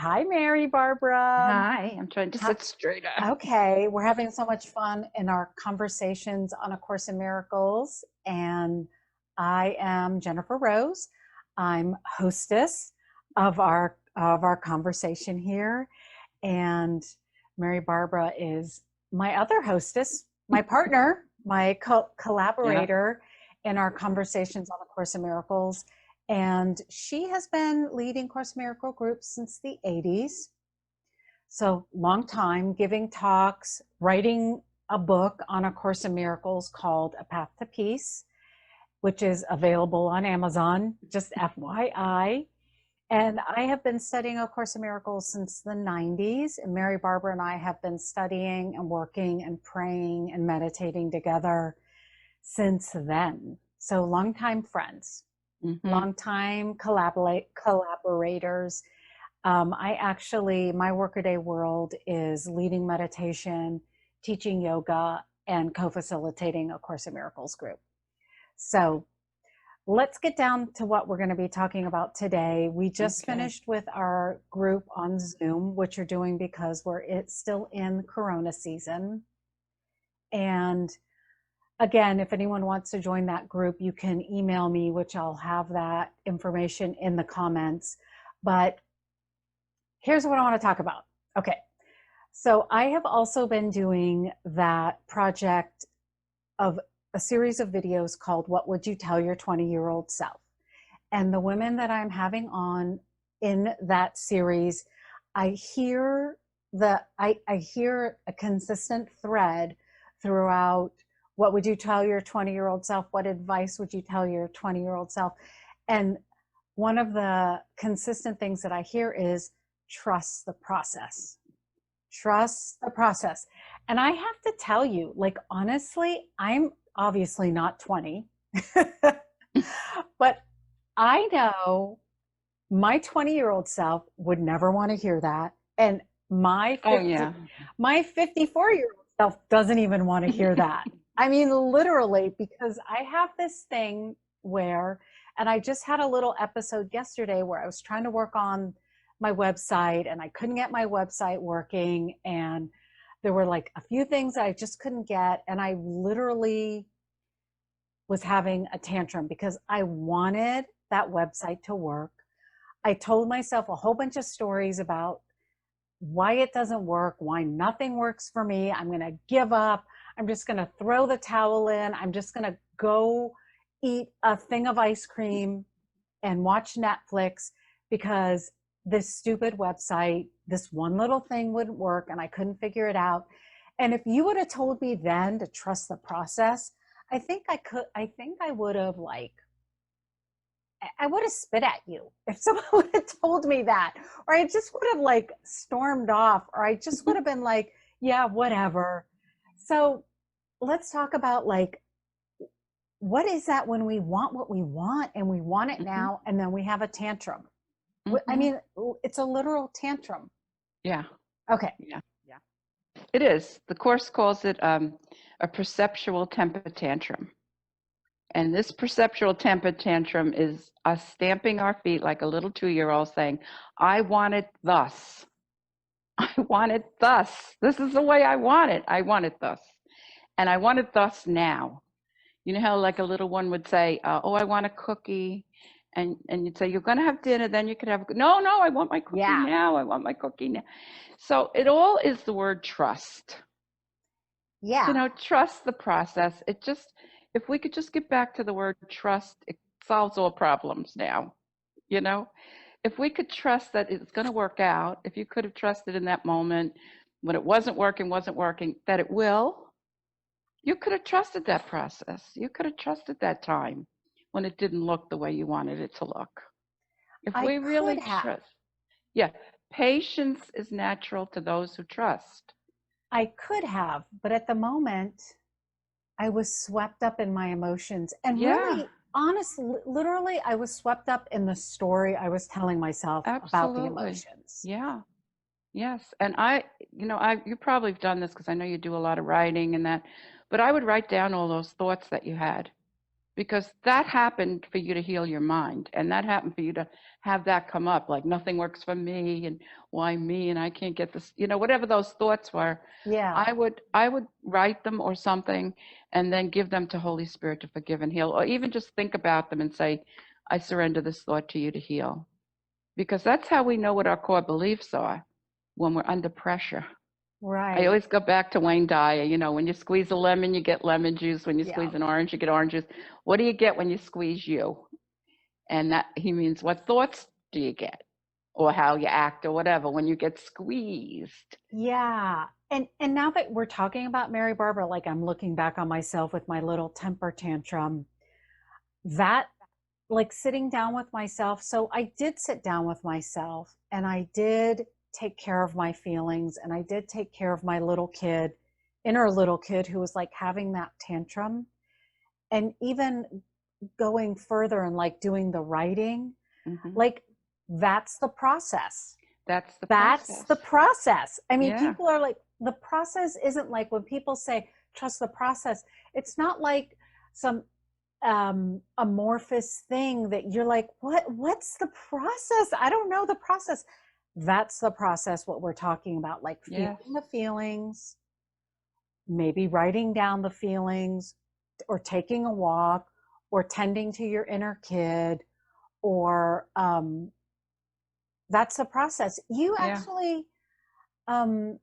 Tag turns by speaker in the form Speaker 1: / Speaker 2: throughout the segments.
Speaker 1: Hi, Mary Barbara.
Speaker 2: Hi, I'm trying to
Speaker 1: Hi-
Speaker 2: sit straight up.
Speaker 1: Okay, we're having so much fun in our conversations on A Course in Miracles, and I am Jennifer Rose. I'm hostess of our conversation here, and Mary Barbara is my other hostess, my partner, my
Speaker 2: Yeah.
Speaker 1: collaborator in our conversations on A Course in Miracles. And she has been leading Course in Miracle groups since the 80s. So, long time giving talks, writing a book on A Course in Miracles called A Path to Peace, which is available on Amazon, just FYI. And I have been studying A Course in Miracles since the 90s. And Mary Barbara and I have been studying and working and praying and meditating together since then. So, longtime friends,
Speaker 2: Mm-hmm.
Speaker 1: longtime collaborators. My workaday world is leading meditation, teaching yoga, and co-facilitating A Course in Miracles group. So let's get down to what we're going to be talking about today. We just
Speaker 2: Okay.
Speaker 1: finished with our group on Zoom, which you're doing because it's still in Corona season. And again, if anyone wants to join that group, you can email me, which I'll have that information in the comments. But here's what I want to talk about. Okay. So I have also been doing that project of a series of videos called What Would You Tell Your 20-Year-Old Self? And the women that I'm having on in that series, I hear I hear a consistent thread throughout. What would you tell your 20-year-old self? What advice would you tell your 20-year-old self? And one of the consistent things that I hear is trust the process. Trust the process. And I have to tell you, like, honestly, I'm obviously not 20, but I know my 20-year-old self would never want to hear that. And
Speaker 2: Oh, yeah.
Speaker 1: my 54-year-old self doesn't even want to hear that. I mean, literally, because I have this thing where, and I just had a little episode yesterday where I was trying to work on my website and I couldn't get my website working. And there were like a few things that I just couldn't get. And I literally was having a tantrum because I wanted that website to work. I told myself a whole bunch of stories about why it doesn't work, why nothing works for me. I'm going to give up. I'm just going to throw the towel in. I'm just going to go eat a thing of ice cream and watch Netflix because this stupid website, this one little thing wouldn't work and I couldn't figure it out. And if you would have told me then to trust the process, I think I would have I would have spit at you if someone would have told me that, or I just would have like stormed off, or I just would have been like, yeah, whatever. So let's talk about like, what is that when we want what we want and we want it
Speaker 2: Mm-hmm.
Speaker 1: now, and then we have a tantrum? I
Speaker 2: Mm-hmm.
Speaker 1: mean, it's a literal tantrum.
Speaker 2: Yeah.
Speaker 1: Okay.
Speaker 2: Yeah. Yeah. It is. The course calls it a perceptual temper tantrum. And this perceptual temper tantrum is us stamping our feet like a little 2-year-old saying, I want it thus. I want it thus. This is the way I want it. I want it thus. And I want it thus now. You know how like a little one would say, oh, I want a cookie. And you'd say, you're going to have dinner, then you could have, no, I want my cookie
Speaker 1: Yeah.
Speaker 2: now. I want my cookie now. So it all is the word trust.
Speaker 1: Yeah.
Speaker 2: Trust the process. If we could just get back to the word trust, it solves all problems now. You know, if we could trust that it's going to work out, if you could have trusted in that moment when it wasn't working, that it will, you could have trusted that process. You could have trusted that time when it didn't look the way you wanted it to look. If
Speaker 1: I
Speaker 2: we
Speaker 1: could
Speaker 2: really
Speaker 1: have.
Speaker 2: trust, yeah, patience is natural to those who trust.
Speaker 1: I could have, but at the moment, I was swept up in my emotions. And
Speaker 2: Yeah,
Speaker 1: really, honestly, literally, I was swept up in the story I was telling myself about the
Speaker 2: absolutely.
Speaker 1: emotions.
Speaker 2: Yeah, yes. And you probably have done this because I know you do a lot of writing and that, but I would write down all those thoughts that you had. because that happened for you to heal your mind, and that happened for you to have that come up, like nothing works for me, and why me, and I can't get this, whatever those thoughts were.
Speaker 1: Yeah.
Speaker 2: I would write them or something, and then give them to Holy Spirit to forgive and heal, or even just think about them and say, I surrender this thought to you to heal, because that's how we know what our core beliefs are when we're under pressure. I
Speaker 1: Right.
Speaker 2: always go back to Wayne Dyer. When you squeeze a lemon, you get lemon juice. When you
Speaker 1: Yeah.
Speaker 2: squeeze an orange, you get orange juice. What do you get when you squeeze you? And that he means, what thoughts do you get, or how you act, or whatever when you get squeezed?
Speaker 1: Yeah. And now that we're talking about Mary Barbara, like I'm looking back on myself with my little temper tantrum, that like sitting down with myself. So I did sit down with myself and I did take care of my feelings and I did take care of my little kid, inner little kid who was like having that tantrum. And even going further and like doing the writing,
Speaker 2: Hmm.
Speaker 1: like that's the process.
Speaker 2: That's the
Speaker 1: That's
Speaker 2: process.
Speaker 1: the process. I mean,
Speaker 2: Yeah.
Speaker 1: people are like, the process isn't like when people say, trust the process, it's not like some amorphous thing that you're like, what's the process? I don't know the process. That's the process, what we're talking about, like
Speaker 2: Yes.
Speaker 1: feeling the feelings, maybe writing down the feelings, or taking a walk, or tending to your inner kid, or that's the process. You
Speaker 2: Yeah.
Speaker 1: actually um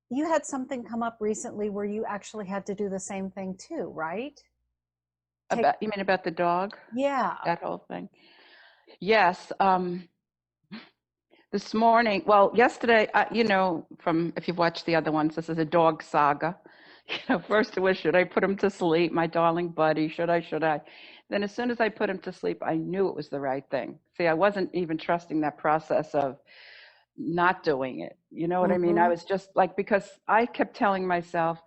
Speaker 1: you had something come up recently where you actually had to do the same thing too, right? Take
Speaker 2: You mean about the dog?
Speaker 1: Yeah.
Speaker 2: That whole thing. Yes. This morning, well, yesterday, from if you've watched the other ones, this is a dog saga. First it was, should I put him to sleep, my darling buddy? Should I? Then as soon as I put him to sleep, I knew it was the right thing. See, I wasn't even trusting that process of not doing it. You know what I mean? I
Speaker 1: Mm-hmm.
Speaker 2: was just like, because I kept telling myself,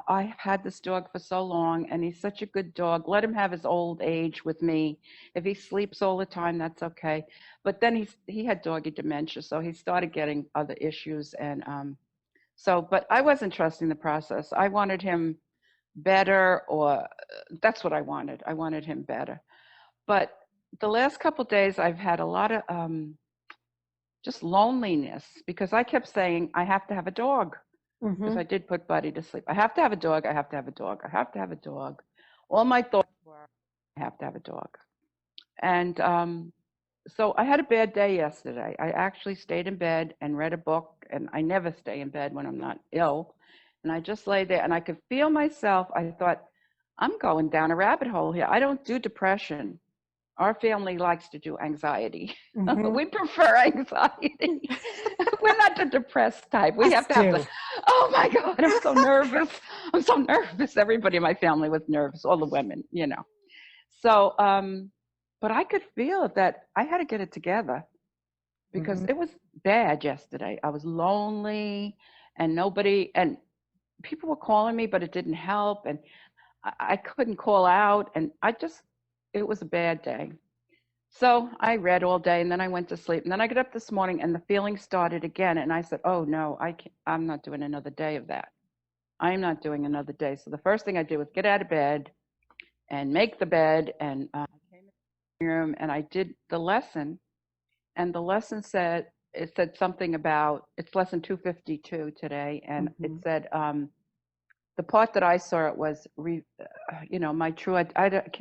Speaker 2: I've had this dog for so long and he's such a good dog. Let him have his old age with me. If he sleeps all the time, that's okay. But then he had doggy dementia, so he started getting other issues. And but I wasn't trusting the process. I wanted him better, or that's what I wanted. I wanted him better. But the last couple of days, I've had a lot of just loneliness, because I kept saying, I have to have a dog, because
Speaker 1: Mm-hmm.
Speaker 2: I did put Buddy to sleep. I have to have a dog. I have to have a dog. I have to have a dog. All my thoughts were, I have to have a dog. And so I had a bad day yesterday. I actually stayed in bed and read a book, and I never stay in bed when I'm not ill. And I just lay there and I could feel myself. I thought, I'm going down a rabbit hole here. I don't do depression. Our family likes to do anxiety.
Speaker 1: Mm-hmm.
Speaker 2: We prefer anxiety. We're not the depressed type. We
Speaker 1: Us
Speaker 2: have to have the,
Speaker 1: too.
Speaker 2: oh my God, I'm so nervous. I'm so nervous. Everybody in my family was nervous, all the women. So, but I could feel that I had to get it together, because
Speaker 1: Mm-hmm.
Speaker 2: it was bad yesterday. I was lonely, and people were calling me, but it didn't help. And I couldn't call out. And it was a bad day. So I read all day, and then I went to sleep. And then I got up this morning and the feeling started again. And I said, oh no, I'm not doing another day of that. I'm not doing another day. So the first thing I did was get out of bed and make the bed. And I came in the room and I did the lesson. And the lesson it said something about, it's lesson 252 today. And it
Speaker 1: Mm-hmm.
Speaker 2: said, the part that I saw, it was, my true,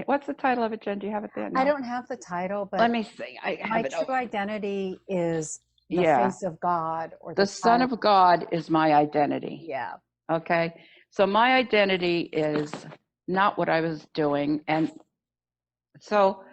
Speaker 2: what's the title of it, Jen? Do you have it there?
Speaker 1: I
Speaker 2: No.
Speaker 1: don't have the title,
Speaker 2: Let
Speaker 1: but
Speaker 2: me see. I
Speaker 1: my
Speaker 2: have it
Speaker 1: true
Speaker 2: over.
Speaker 1: identity is the
Speaker 2: Yeah.
Speaker 1: face of God, or
Speaker 2: The
Speaker 1: the
Speaker 2: Son
Speaker 1: child.
Speaker 2: of God is my identity.
Speaker 1: Yeah.
Speaker 2: Okay. So my identity is not what I was doing. And so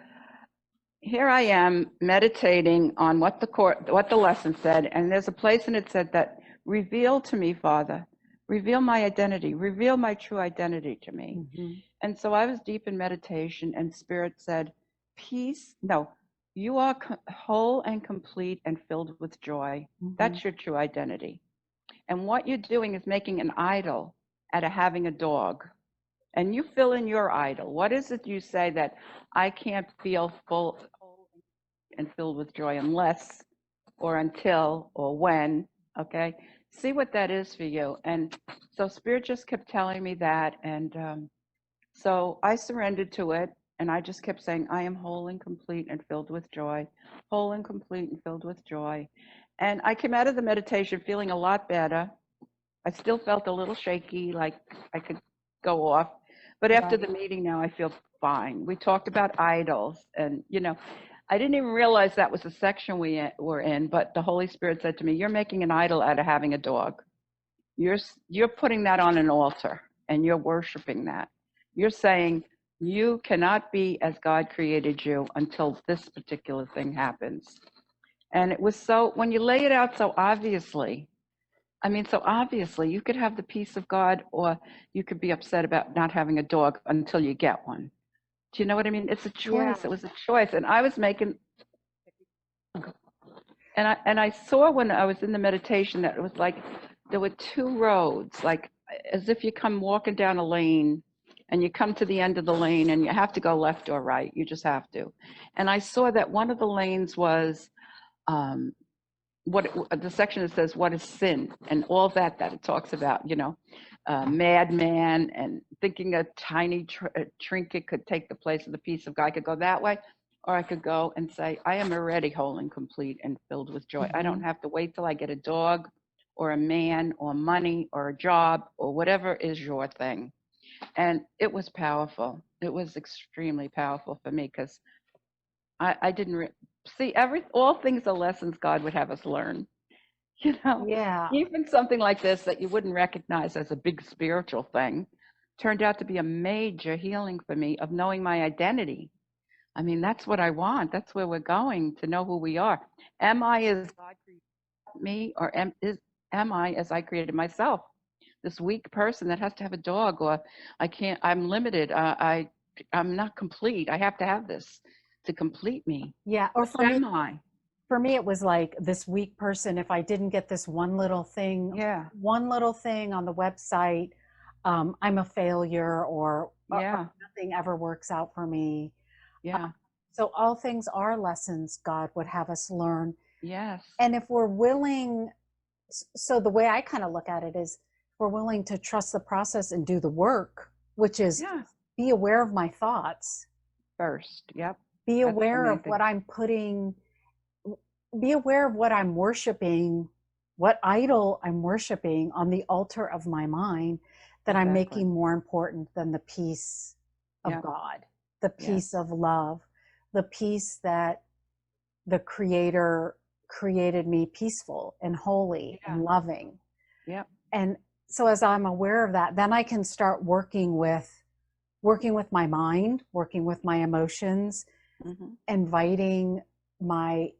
Speaker 2: here I am meditating on what the lesson said. And there's a place and it said that, reveal to me, Father, reveal my identity, reveal my true identity to me.
Speaker 1: Mm-hmm.
Speaker 2: And so I was deep in meditation, and Spirit said, peace. No, you are whole and complete and filled with joy.
Speaker 1: Mm-hmm.
Speaker 2: That's your true identity. And what you're doing is making an idol out of having a dog. And you fill in your idol. What is it you say that I can't feel full and filled with joy unless, or until, or when? Okay. See what that is for you. And so Spirit just kept telling me that. And So I surrendered to it, and I just kept saying, I am whole and complete and filled with joy, whole and complete and filled with joy. And I came out of the meditation feeling a lot better. I still felt a little shaky, like I could go off. But after the
Speaker 1: Right.
Speaker 2: meeting now, I feel fine. We talked about idols, and I didn't even realize that was the section we were in. But the Holy Spirit said to me, "You're making an idol out of having a dog. You're putting that on an altar, and you're worshiping that. You're saying you cannot be as God created you until this particular thing happens." And it was so when you lay it out so obviously. I mean, so obviously, you could have the peace of God, or you could be upset about not having a dog until you get one. Do you know what I mean? It's a
Speaker 1: Yeah.
Speaker 2: choice. It was a choice, and I was making. And I saw when I was in the meditation that it was like there were two roads, like as if you come walking down a lane, and you come to the end of the lane, and you have to go left or right. You just have to. And I saw that one of the lanes was um, the section that says what is sin and all that it talks about, madman and thinking a tiny trinket could take the place of the peace of God. I could go that way, or I could go and say, I am already whole and complete and filled with joy. I don't
Speaker 1: Hmm.
Speaker 2: have to wait till I get a dog or a man or money or a job or whatever is your thing. And it was powerful. It was extremely powerful for me because I didn't see all things are lessons God would have us learn. you know,
Speaker 1: Yeah.
Speaker 2: Even something like this that you wouldn't recognize as a big spiritual thing turned out to be a major healing for me of knowing my identity. I mean, that's what I want. That's where we're going, to know who we are. Am I as God created me, or am I as I created myself? This weak person that has to have a dog, or I'm limited. I'm not complete. I have to have this to complete me.
Speaker 1: Yeah. Or
Speaker 2: Which am I?
Speaker 1: for me, it was like this weak person. If I didn't get this
Speaker 2: Yeah,
Speaker 1: one little thing on the website, I'm a failure, or
Speaker 2: yeah,
Speaker 1: nothing ever works out for me. Uh,
Speaker 2: yeah,
Speaker 1: so all things are lessons God would have us learn.
Speaker 2: yes,
Speaker 1: And if we're willing, so the way I kind of look at it is, we're willing to trust the process and do the work, which is
Speaker 2: yeah.
Speaker 1: be aware of my thoughts,
Speaker 2: First, yep,
Speaker 1: be
Speaker 2: that's the
Speaker 1: aware
Speaker 2: main
Speaker 1: of
Speaker 2: thing.
Speaker 1: what I'm putting, be aware of what I'm worshiping, what idol I'm worshiping on the altar of my mind that I'm
Speaker 2: Exactly.
Speaker 1: making more important than the peace of
Speaker 2: Yep,
Speaker 1: God, the
Speaker 2: yes,
Speaker 1: peace of love, the peace that the Creator created me peaceful and holy
Speaker 2: yeah,
Speaker 1: and loving.
Speaker 2: yep,
Speaker 1: And so as I'm aware of that, then I can start working with my mind, working with my emotions,
Speaker 2: hmm,
Speaker 1: inviting my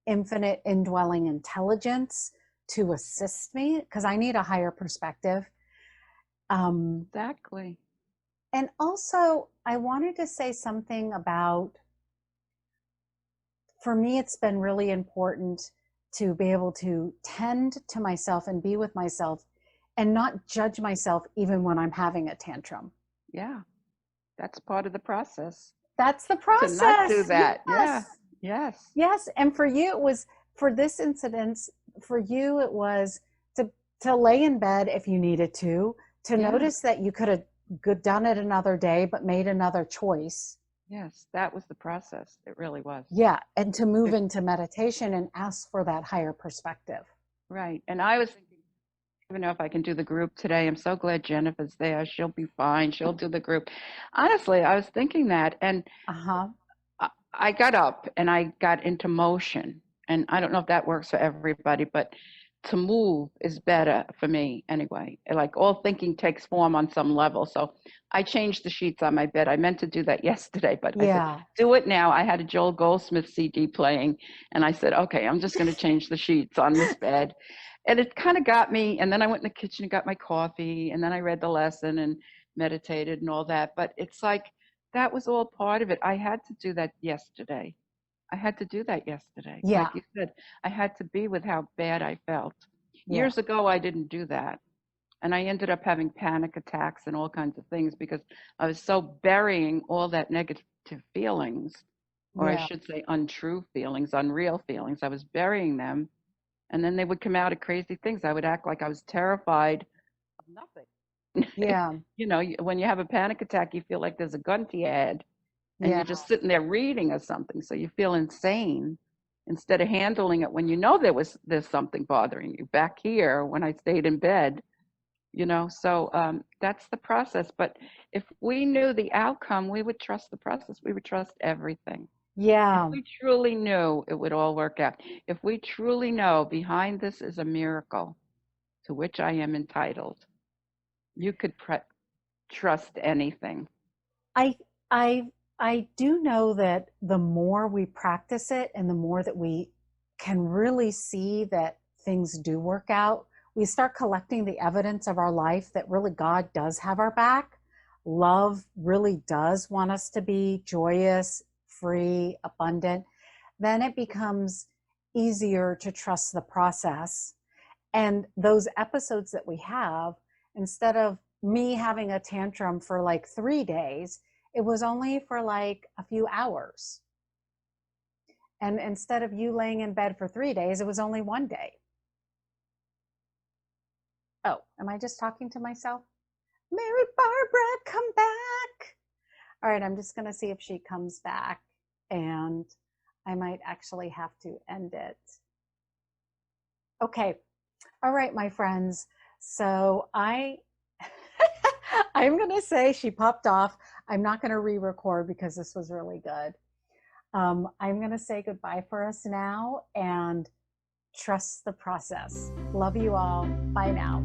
Speaker 1: infinite indwelling intelligence to assist me because I need a higher perspective. Um,
Speaker 2: exactly.
Speaker 1: and also, I wanted to say something about, for me, it's been really important to be able to tend to myself and be with myself and not judge myself even when I'm having a tantrum.
Speaker 2: Yeah, that's part of the process.
Speaker 1: That's the
Speaker 2: To not do
Speaker 1: process.
Speaker 2: that. Yeah,
Speaker 1: Yes.
Speaker 2: yes,
Speaker 1: Yes. And for you, it was, for this incident, for you, it was to lay in bed if you needed to
Speaker 2: yeah,
Speaker 1: notice that you could have done it another day, but made another choice.
Speaker 2: yes. That was the process. It really was.
Speaker 1: Yeah. And to move
Speaker 2: It-
Speaker 1: into meditation and ask for that higher perspective.
Speaker 2: right. And I was thinking, I don't know if I can do the group today. I'm so glad Jennifer's there. She'll be fine. She'll do the group. Honestly, I was thinking that, and
Speaker 1: Uh huh.
Speaker 2: I got up and I got into motion. And I don't know if that works for everybody, but to move is better for me anyway. Like all thinking takes form on some level. So I changed the sheets on my bed. I meant to do that yesterday, but I said,
Speaker 1: Yeah.
Speaker 2: do it now. I had a Joel Goldsmith CD playing, and I said, okay, I'm just going to change the sheets on this bed. And it kind of got me. And then I went in the kitchen and got my coffee, and then I read the lesson and meditated and all that. But it's like, that was all part of it. I had to do that yesterday. I had to do that yesterday.
Speaker 1: Yeah.
Speaker 2: Like you said, I had to be with how bad I felt.
Speaker 1: Yeah.
Speaker 2: Years ago, I didn't do that. And I ended up having panic attacks and all kinds of things because I was so burying all that negative feelings, or I
Speaker 1: Yeah.
Speaker 2: should say untrue feelings, unreal feelings. I was burying them. And then they would come out of crazy things. I would act like I was terrified of nothing.
Speaker 1: Yeah.
Speaker 2: You know, when you have a panic attack, you feel like there's a gun to your head and
Speaker 1: Yeah.
Speaker 2: you're just sitting there reading or something. So you feel insane instead of handling it when you know there's something bothering you. Back here, when I stayed in bed, you know, so that's the process. But if we knew the outcome, we would trust the process. We would trust everything. If
Speaker 1: Yeah.
Speaker 2: we truly knew it would all work out, if we truly know behind this is a miracle to which I am entitled, you could trust anything.
Speaker 1: I I I do know that the more we practice it and the more that we can really see that things do work out, we start collecting the evidence of our life that really God does have our back. Love really does want us to be joyous, free, abundant. Then it becomes easier to trust the process. And those episodes that we have, instead of me having a tantrum for like 3 days, it was only for like a few hours. And instead of you laying in bed for 3 days, it was only one day. Oh, am I just talking to myself? Mary Barbara, come back. All right, I'm just going to see if she comes back, and I might actually have to end it. Okay. All right, my friends. So I'm going to say she popped off. I'm not going to re-record because this was really good. I'm going to say goodbye for us now and trust the process. Love you all. Bye now.